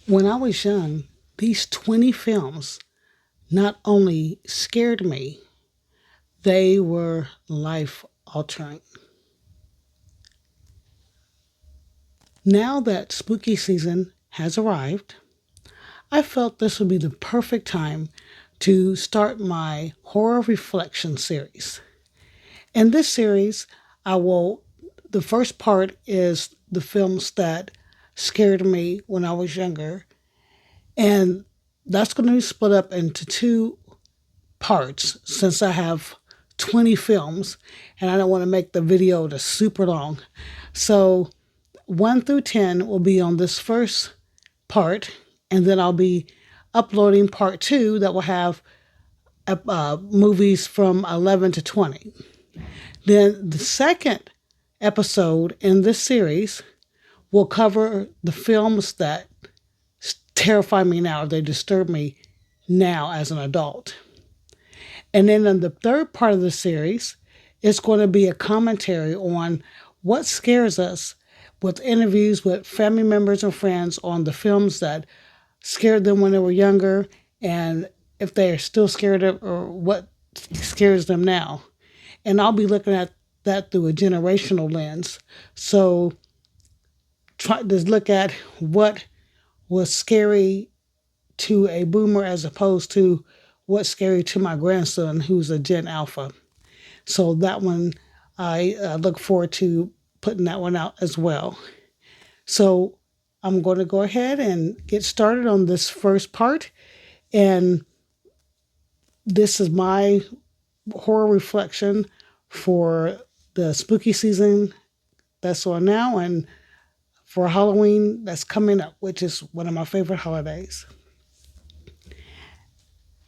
When I was young, these 20 films not only scared me, they were life altering. Now that spooky season has arrived, I felt this would be the perfect time to start my horror reflection series. In this series, I will, the first part is the films that scared me when I was younger, and that's going to be split up into two parts since I have 20 films and I don't want to make the video super long. So 1 through 10 will be on this first part, and then I'll be uploading part 2 that will have movies from 11 to 20. Then the second episode in this series will cover the films that terrify me now, they disturb me now as an adult. And then in the third part of the series, it's going to be a commentary on what scares us with interviews with family members and friends on the films that scared them when they were younger and if they are still scared of or what scares them now. And I'll be looking at that through a generational lens. So try to look at what was scary to a boomer as opposed to what's scary to my grandson who's a Gen Alpha. So that one, I look forward to putting that one out as well. So I'm going to go ahead and get started on this first part. And this is my horror reflection for the spooky season that's on now and for Halloween that's coming up, which is one of my favorite holidays.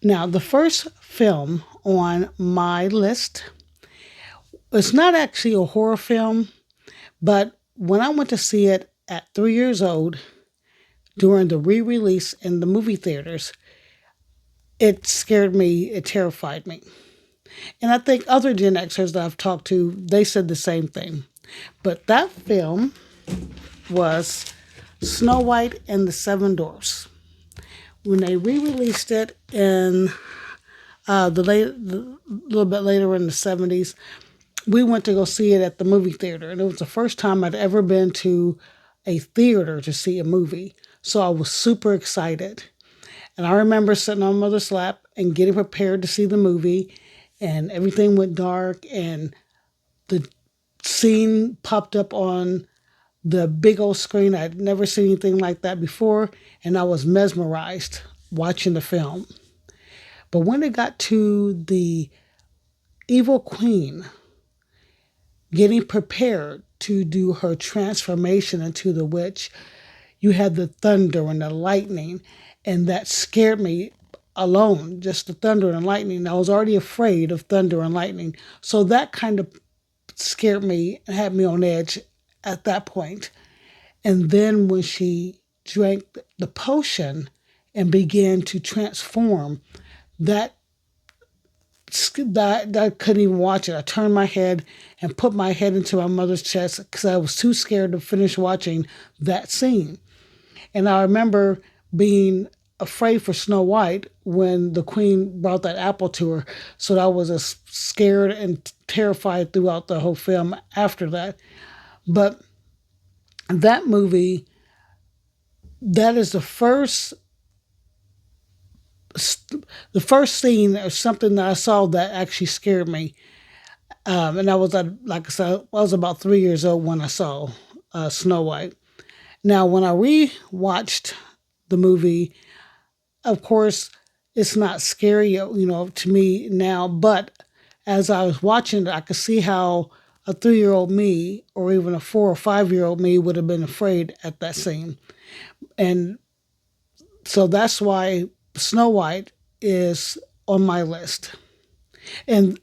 Now, the first film on my list, it's not actually a horror film, but when I went to see it at 3 years old during the re-release in the movie theaters, it scared me, it terrified me. And I think other Gen Xers that I've talked to, they said the same thing. But that film was Snow White and the Seven Dwarfs. When they re-released it in a little bit later in the 70s, we went to go see it at the movie theater. And it was the first time I'd ever been to a theater to see a movie. So I was super excited. And I remember sitting on mother's lap and getting prepared to see the movie. And everything went dark. And the scene popped up on the big old screen. I'd never seen anything like that before. And I was mesmerized watching the film. But when it got to the evil queen getting prepared to do her transformation into the witch, you had the thunder and the lightning, and that scared me alone, just the thunder and lightning. I was already afraid of thunder and lightning. So that kind of scared me and had me on edge at that point. And then when she drank the potion and began to transform, that I couldn't even watch it. I turned my head and put my head into my mother's chest because I was too scared to finish watching that scene. And I remember being afraid for Snow White when the queen brought that apple to her. So I was scared and terrified throughout the whole film after that. But that movie, that is the first scene or something that I saw that actually scared me. And I was, like I said, I was about 3 years old when I saw Snow White. Now, when I re-watched the movie, of course, it's not scary, to me now. But as I was watching it, I could see how a 3-year-old me or even a 4 or 5-year-old me would have been afraid at that scene. And so that's why Snow White is on my list. And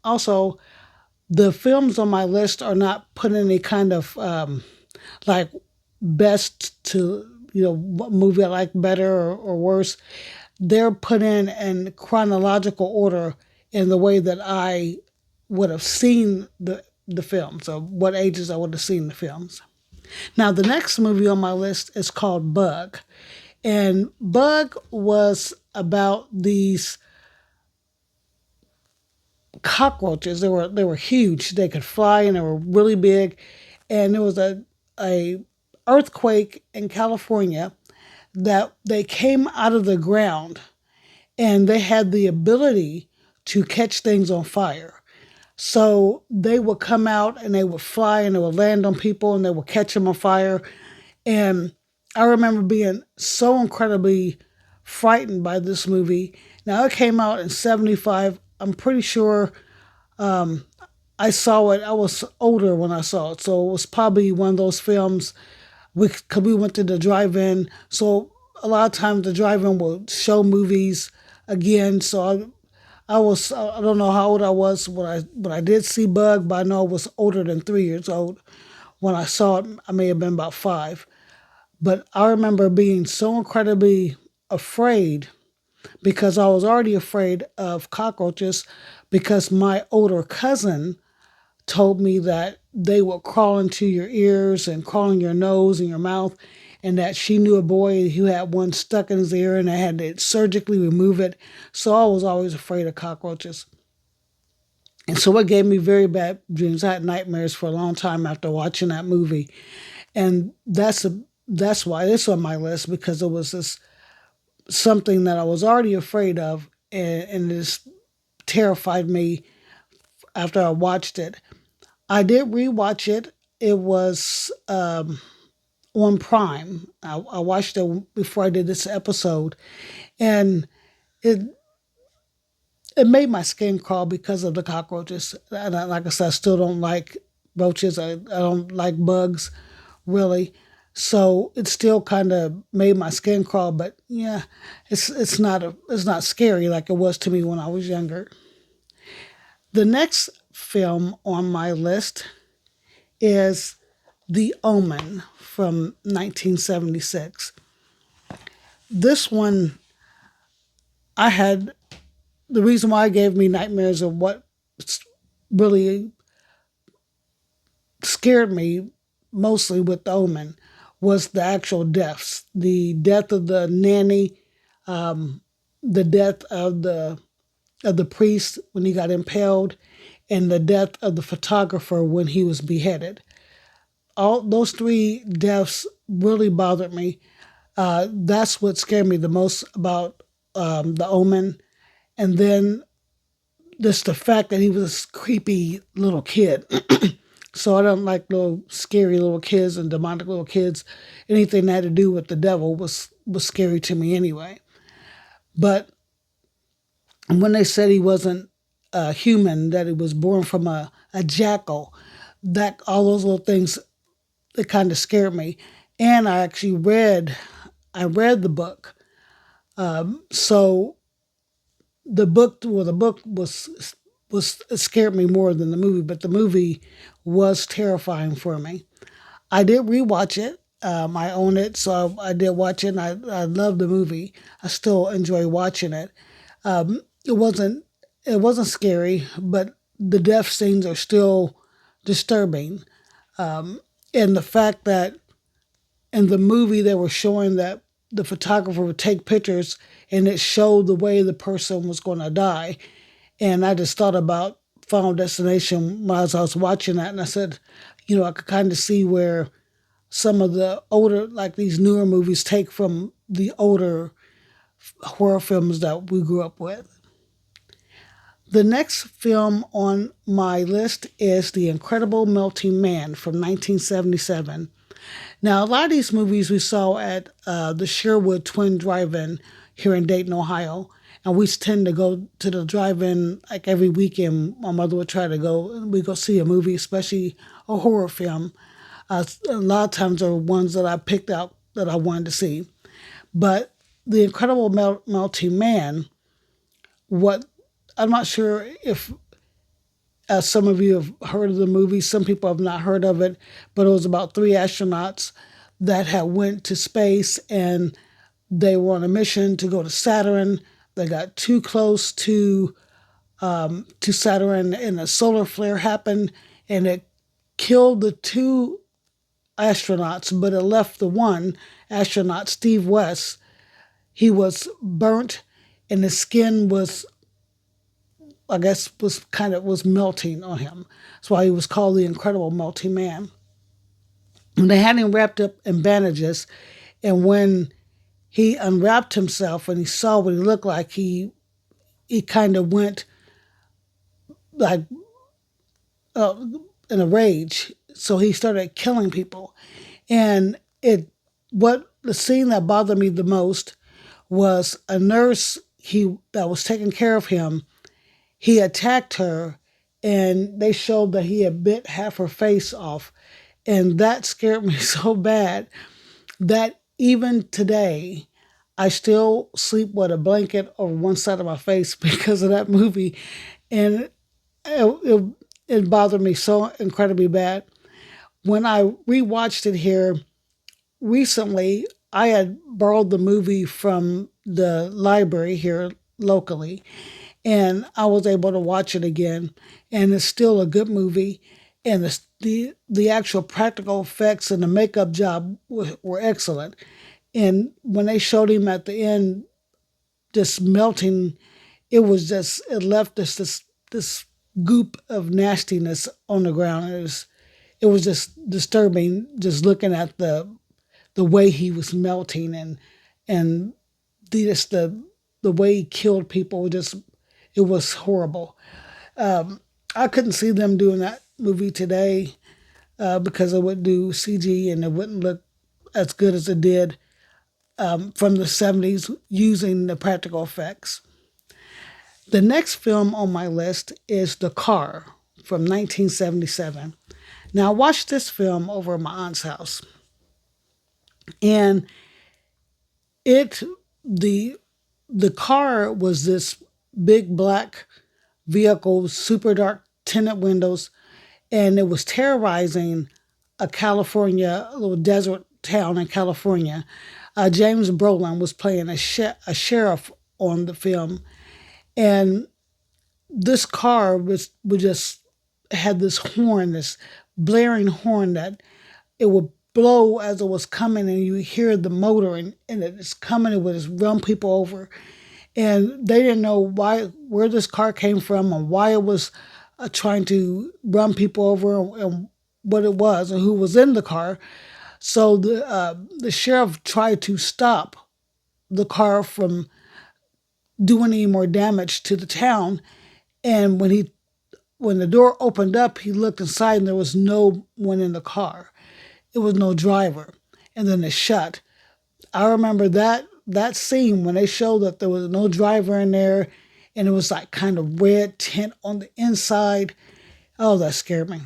also, the films on my list are not put in any kind of like best to, what movie I like better or worse. They're put in chronological order in the way that I would have seen the films, or what ages I would have seen the films. Now, the next movie on my list is called Bug. And Bug was about these cockroaches. They were huge. They could fly and they were really big. And there was a earthquake in California that they came out of the ground and they had the ability to catch things on fire. So they would come out and they would fly and they would land on people and they would catch them on fire. And I remember being so incredibly frightened by this movie. Now, it came out in 75. I'm pretty sure I saw it. I was older when I saw it. So it was probably one of those films cause we went to the drive-in. So a lot of times the drive-in will show movies again. So I don't know how old I was when I did see Bug, but I know I was older than 3 years old when I saw it. I may have been about 5. But I remember being so incredibly afraid because I was already afraid of cockroaches because my older cousin told me that they would crawl into your ears and crawl in your nose and your mouth, and that she knew a boy who had one stuck in his ear and they had to surgically remove it. So I was always afraid of cockroaches. And so it gave me very bad dreams. I had nightmares for a long time after watching that movie. And that's why it's on my list, because it was this something that I was already afraid of, and it just terrified me after I watched it. I did rewatch it. It was on Prime. I watched it before I did this episode, and it it made my skin crawl because of the cockroaches. And like I said, I still don't like roaches. I don't like bugs, really. So it still kind of made my skin crawl. But yeah, it's not scary like it was to me when I was younger. The next film on my list is The Omen from 1976. This one, I had the reason why it gave me nightmares of what really scared me mostly with The Omen was the actual deaths. The death of the nanny, the death of the priest when he got impaled, and the death of the photographer when he was beheaded. All those three deaths really bothered me. That's what scared me the most about The Omen. And then just the fact that he was a creepy little kid. So I don't like little scary little kids and demonic little kids. Anything that had to do with the devil was scary to me anyway. But when they said he wasn't a human, that he was born from a jackal, that all those little things, it kind of scared me. And I read the book. So the book was it scared me more than the movie, but the movie was terrifying for me. I did rewatch it. I own it, so I did watch it. And I love the movie. I still enjoy watching it. It wasn't it wasn't scary, but the death scenes are still disturbing. And the fact that in the movie they were showing that the photographer would take pictures and it showed the way the person was going to die. And I just thought about Final Destination as I was watching that, and I said, I could kind of see where some of the older, like these newer movies, take from the older horror films that we grew up with. The next film on my list is The Incredible Melting Man from 1977. Now, a lot of these movies we saw at the Sherwood Twin Drive-In here in Dayton, Ohio. And we tend to go to the drive-in like every weekend. My mother would try to go. We go see a movie, especially a horror film. A lot of times are ones that I picked out that I wanted to see. But The Incredible Melting Man, what I'm not sure if some of you have heard of the movie. Some people have not heard of it, but it was about 3 astronauts that had went to space and they were on a mission to go to Saturn. They got too close to Saturn, and a solar flare happened, and it killed the 2 astronauts, but it left the one astronaut, Steve West, he was burnt and his skin was, I guess, was melting on him. That's why he was called the Incredible Melting Man. And they had him wrapped up in bandages, and when he unwrapped himself and he saw what he looked like, he kind of went like uh, in a rage. So he started killing people, and it what the scene that bothered me the most was a nurse he that was taking care of him. He attacked her, and they showed that he had bit half her face off, and that scared me so bad that even today I still sleep with a blanket over one side of my face because of that movie, and it, it bothered me so incredibly bad. When I rewatched it here recently, I had borrowed the movie from the library here locally, and I was able to watch it again, and it's still a good movie, and the actual practical effects and the makeup job were excellent. And when they showed him at the end just melting, it left us this goop of nastiness on the ground. It was just disturbing just looking at the way he was melting, and just the way he killed people. Just it was horrible. I couldn't see them doing that movie today because it would do CG and it wouldn't look as good as it did from the 70s using the practical effects. The next film on my list is The Car from 1977. Now, I watched this film over at my aunt's house, and it the the car was this big black vehicle, super dark tinted windows, and it was terrorizing a little desert town in California. James Brolin was playing a sheriff on the film, and this car was just had this horn, this blaring horn that it would blow as it was coming, and you hear the motor, and it's coming. It would just run people over, and they didn't know where this car came from and why it was trying to run people over and what it was and who was in the car. So the sheriff tried to stop the car from doing any more damage to the town. And when the door opened up, he looked inside and there was no one in the car. It was no driver. And then it shut. I remember that scene when they showed that there was no driver in there, and it was like kind of red tint on the inside. Oh, that scared me.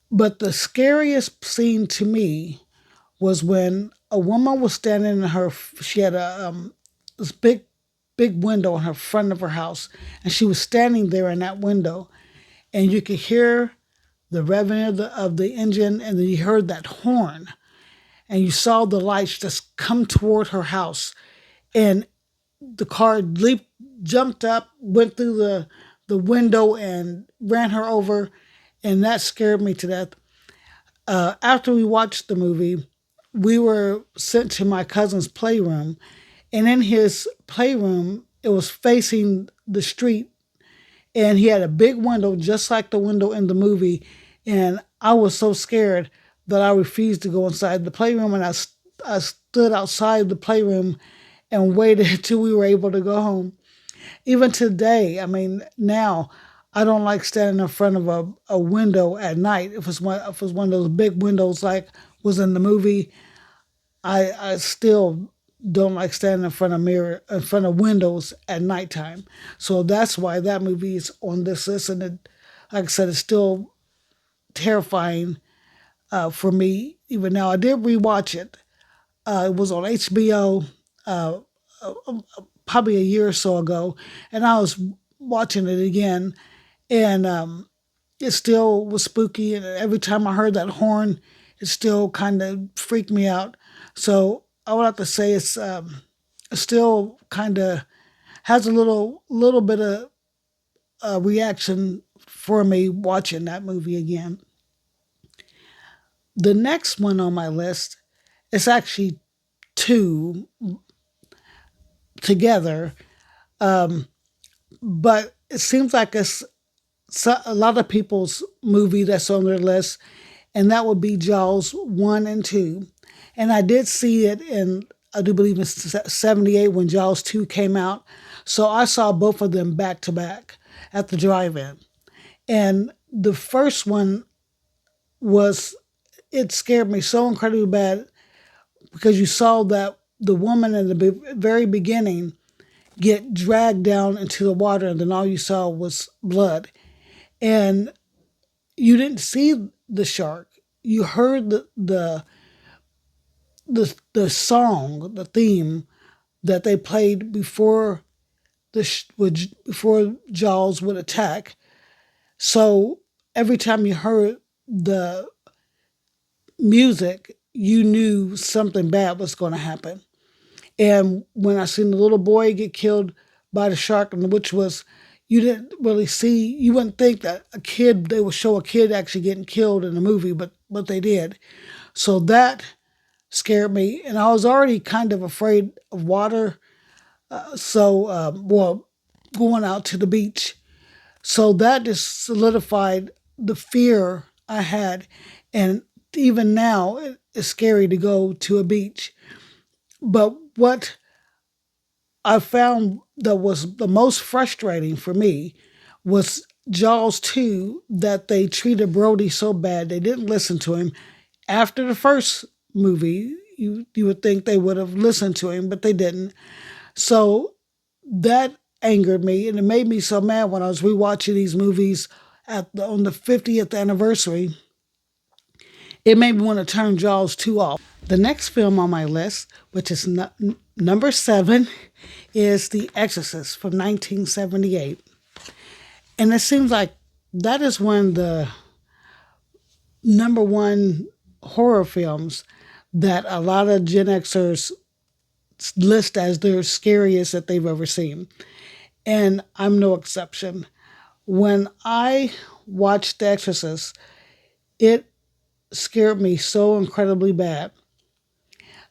But the scariest scene to me was when a woman was standing in she had this big window in her front of her house, and she was standing there in that window, and you could hear the revving of the engine, and then you heard that horn, and you saw the lights just come toward her house, and the car jumped up, went through the window, and ran her over, and that scared me to death. After we watched the movie, we were sent to my cousin's playroom, and in his playroom, it was facing the street, and he had a big window just like the window in the movie, and I was so scared that I refused to go inside the playroom, and I stood outside the playroom and waited until we were able to go home. Even today, I mean, now I don't like standing in front of a window at night. If it's one of those big windows like was in the movie, I still don't like standing in front of windows at nighttime. So that's why that movie is on this list, and like I said, it's still terrifying for me even now. I did rewatch it. It was on HBO uh, probably a year or so ago, and I was watching it again, and it still was spooky. And every time I heard that horn, it still kind of freaked me out. So I would have to say it still kind of has a little bit of reaction for me watching that movie again. The next one on my list is actually two. together. But it seems like a lot of people's movie that's on their list, and that would be Jaws 1 and 2. And I did see it in, I do believe it's 78 when Jaws 2 came out. So I saw both of them back to back at the drive-in. And the first one was, it scared me so incredibly bad because you saw that the woman in the very beginning get dragged down into the water, and then all you saw was blood. And you didn't see the shark. You heard the song, the theme that they played before before Jaws would attack. So every time you heard the music, you knew something bad was going to happen. And when I seen the little boy get killed by the shark, and which was, you didn't really see, you wouldn't think that a kid, they would show a kid actually getting killed in the movie, but they did. So that scared me. And I was already kind of afraid of water. Well, going out to the beach. So that just solidified the fear I had. And even now, it's scary to go to a beach. But what I found that was the most frustrating for me was Jaws 2, that they treated Brody so bad. They didn't listen to him. After the first movie, you would think they would have listened to him, but they didn't. So that angered me, and it made me so mad when I was rewatching these movies on the 50th anniversary. It made me want to turn Jaws 2 off. The next film on my list, which is number 7, is The Exorcist from 1978. And it seems like that is one of the number one horror films that a lot of Gen Xers list as their scariest that they've ever seen. And I'm no exception. When I watched The Exorcist, it scared me so incredibly bad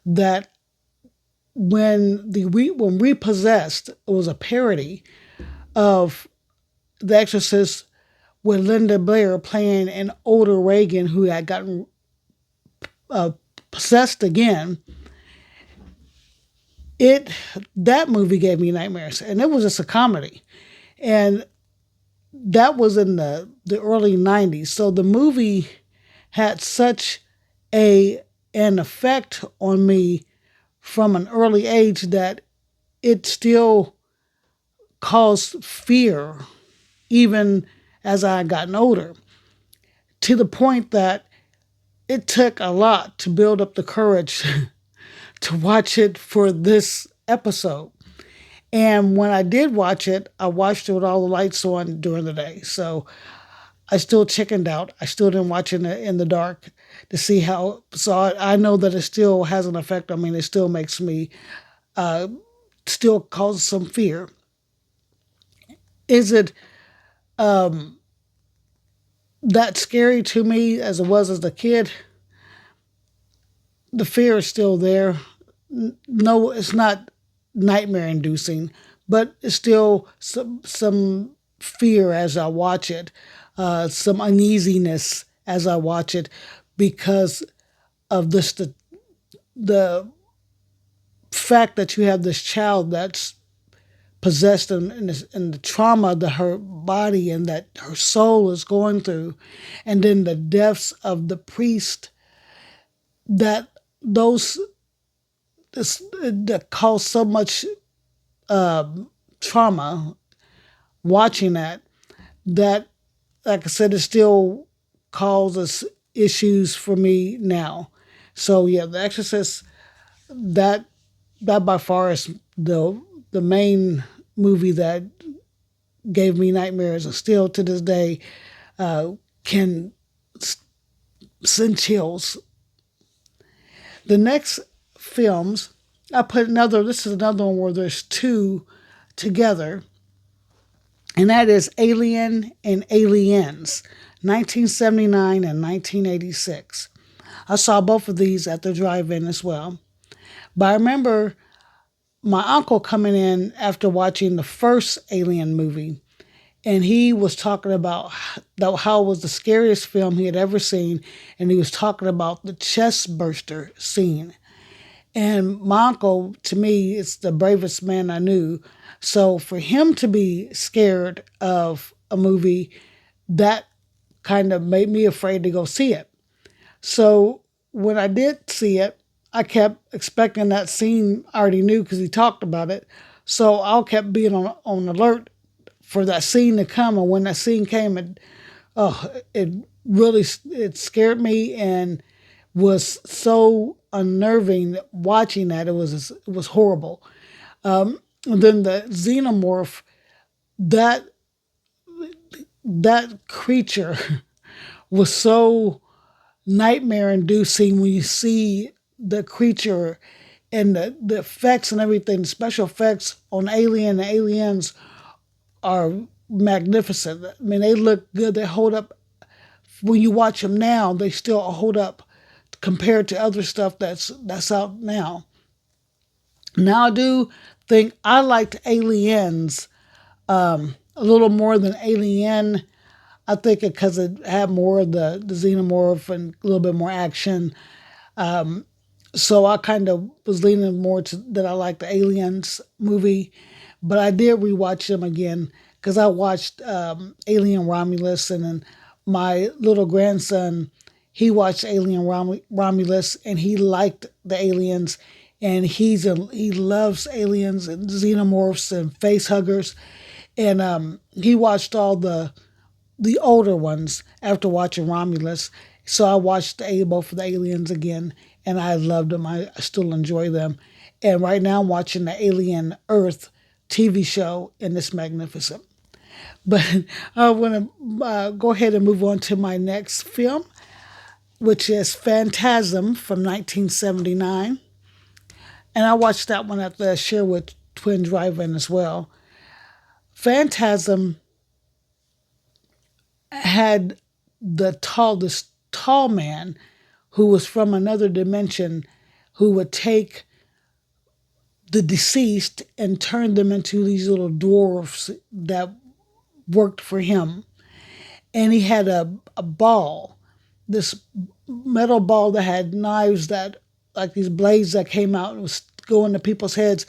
that when Repossessed, it was a parody of The Exorcist with Linda Blair playing an older Reagan who had gotten possessed again. That movie gave me nightmares, and it was just a comedy, and that was in the early 90s. So the movie had such an effect on me from an early age that it still caused fear even as I had gotten older, to the point that it took a lot to build up the courage to watch it for this episode. And when I did watch it, I watched it with all the lights on during the day. So I still chickened out. I still didn't watch it in the dark to see how. So I know that it still has an effect on me. And it still makes me, still causes some fear. Is it that scary to me as it was as a kid? The fear is still there. No, it's not nightmare inducing, but it's still some fear as I watch it, some uneasiness as I watch it, because of the fact that you have this child that's possessed and the trauma that her body and that her soul is going through, and then the deaths of the priest, that that cause so much trauma watching that, like I said, it still causes issues for me now. So yeah, The Exorcist, that by far is the main movie that gave me nightmares, and still to this day can send chills. The next films, this is another one where there's two together, and that is Alien and Aliens, 1979 and 1986. I saw both of these at the drive-in as well. But I remember my uncle coming in after watching the first Alien movie, and he was talking about how it was the scariest film he had ever seen, and he was talking about the chest burster scene. And my uncle, to me, is the bravest man I knew. So for him to be scared of a movie, that kind of made me afraid to go see it. So when I did see it, I kept expecting that scene. I already knew because he talked about it. So I kept being on alert for that scene to come. And when that scene came, it really it scared me and was so unnerving watching that. It was horrible. And then the xenomorph, that that creature was so nightmare inducing when you see the creature and the effects and everything, the special effects on Alien and Aliens are magnificent. I mean, they look good. They hold up. When you watch them now, they still hold up compared to other stuff that's out now. Now I do think I liked Aliens a little more than Alien. I think because it had more of the xenomorph and a little bit more action. So I kind of was leaning more to that I like the Aliens movie, but I did rewatch them again because I watched Alien Romulus, and then my little grandson, he watched Alien Romulus, and he liked the aliens, and he loves aliens and xenomorphs and face huggers, and he watched all the older ones after watching Romulus. So I watched both of the aliens again, and I loved them. I still enjoy them. And right now I'm watching the Alien Earth TV show, and it's magnificent. But I want to go ahead and move on to my next film, which is Phantasm from 1979. And I watched that one at the Sherwood Twin Drive-In as well. Phantasm had this tall man who was from another dimension who would take the deceased and turn them into these little dwarfs that worked for him. And he had a ball, this metal ball that had knives that, like these blades that came out and was going to people's heads.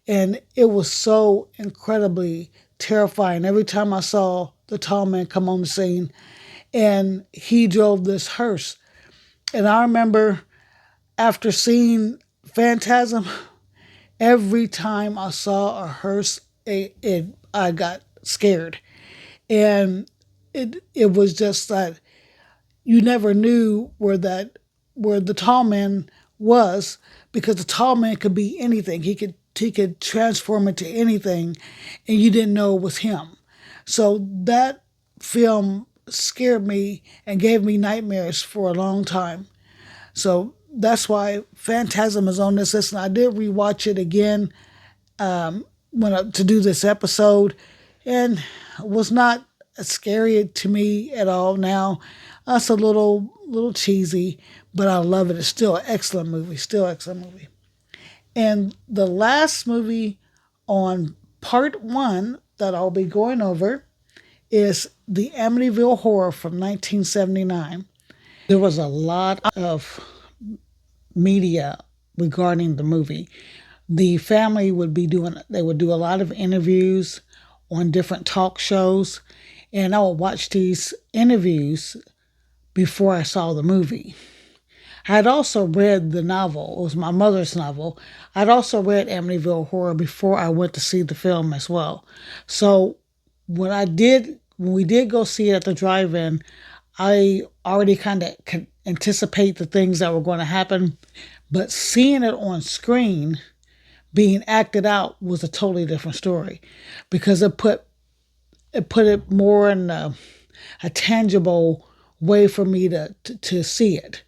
And it was so incredibly terrifying. Every time I saw the tall man come on the scene, and he drove this hearse. And I remember after seeing Phantasm, every time I saw a hearse, I got scared. And it was just that you never knew where the tall man was, because the tall man could be anything. He could transform into anything, and you didn't know it was him. So that film scared me and gave me nightmares for a long time. So that's why Phantasm is on this list. And I did rewatch it again to do this episode, and it was not scary to me at all. Now, that's a little cheesy, but I love it. It's still an excellent movie. Still an excellent movie. And the last movie on part one that I'll be going over is the Amityville Horror from 1979. There was a lot of media regarding the movie. The family they would do a lot of interviews on different talk shows, and I would watch these interviews before I saw the movie. I had also read the novel. It was my mother's novel. I'd also read Amityville Horror before I went to see the film as well. So when we did go see it at the drive-in, I already kind of could anticipate the things that were going to happen. But seeing it on screen, being acted out, was a totally different story, because it put it more in a tangible way for me to see it.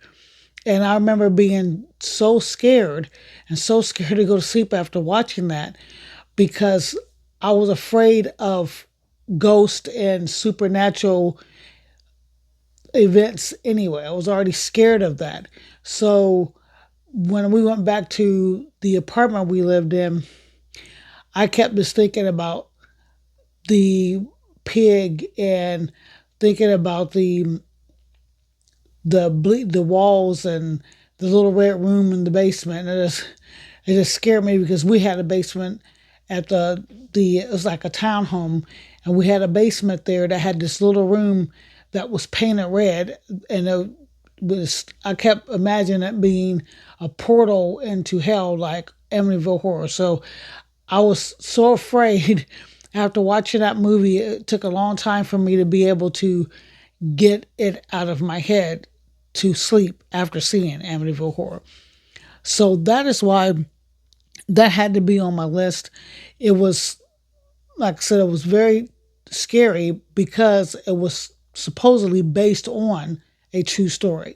And I remember being so scared and so scared to go to sleep after watching that, because I was afraid of ghost and supernatural events anyway. I was already scared of that. So when we went back to the apartment we lived in, I kept just thinking about the pig and thinking about the walls and the little red room in the basement. And it just scared me because we had a basement at the it was like a townhome, and we had a basement there that had this little room that was painted red, and it was I kept imagining it being a portal into hell like Amityville Horror. So I was so afraid after watching that movie. It took a long time for me to be able to get it out of my head to sleep after seeing Amityville Horror. So that is why that had to be on my list. It was, like I said, it was very scary because it was supposedly based on a true story.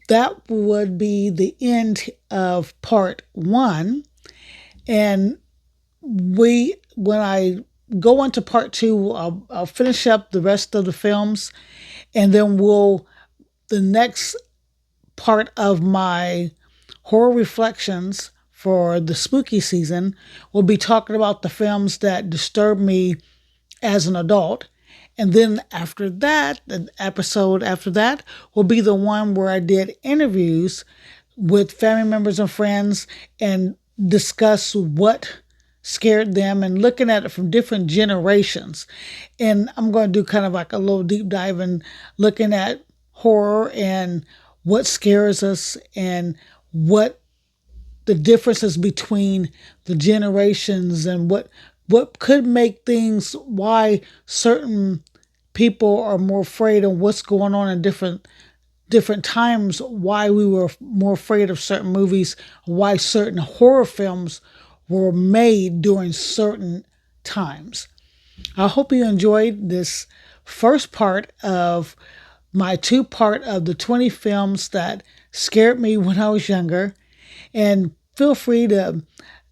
That would be the end of part one. And when I go into part two, I'll finish up the rest of the films, and then the next part of my horror reflections for the spooky season will be talking about the films that disturbed me as an adult. And then after that, the episode after that will be the one where I did interviews with family members and friends and discuss what scared them and looking at it from different generations. And I'm going to do kind of like a little deep dive in looking at horror and what scares us and what the differences between the generations and what could make things, why certain people are more afraid of what's going on in different times, why we were more afraid of certain movies, why certain horror films were made during certain times. I hope you enjoyed this first part of my two-part of the 20 films that scared me when I was younger. And feel free to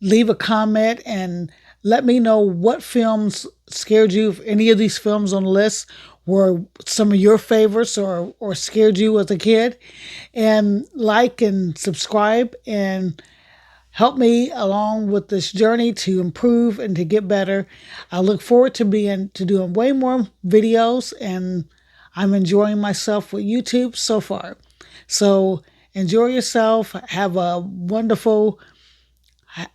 leave a comment and let me know what films scared you. If any of these films on the list were some of your favorites or scared you as a kid. And like and subscribe and help me along with this journey to improve and to get better. I look forward to doing way more videos, and I'm enjoying myself with YouTube so far. So enjoy yourself. Have a wonderful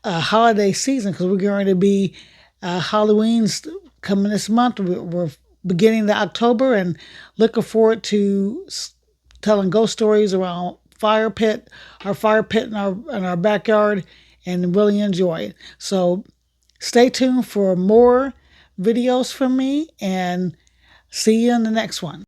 holiday season, because we're going to be Halloween's coming this month. We're beginning the October and looking forward to telling ghost stories around our fire pit in our backyard, and really enjoy it. So stay tuned for more videos from me, and see you in the next one.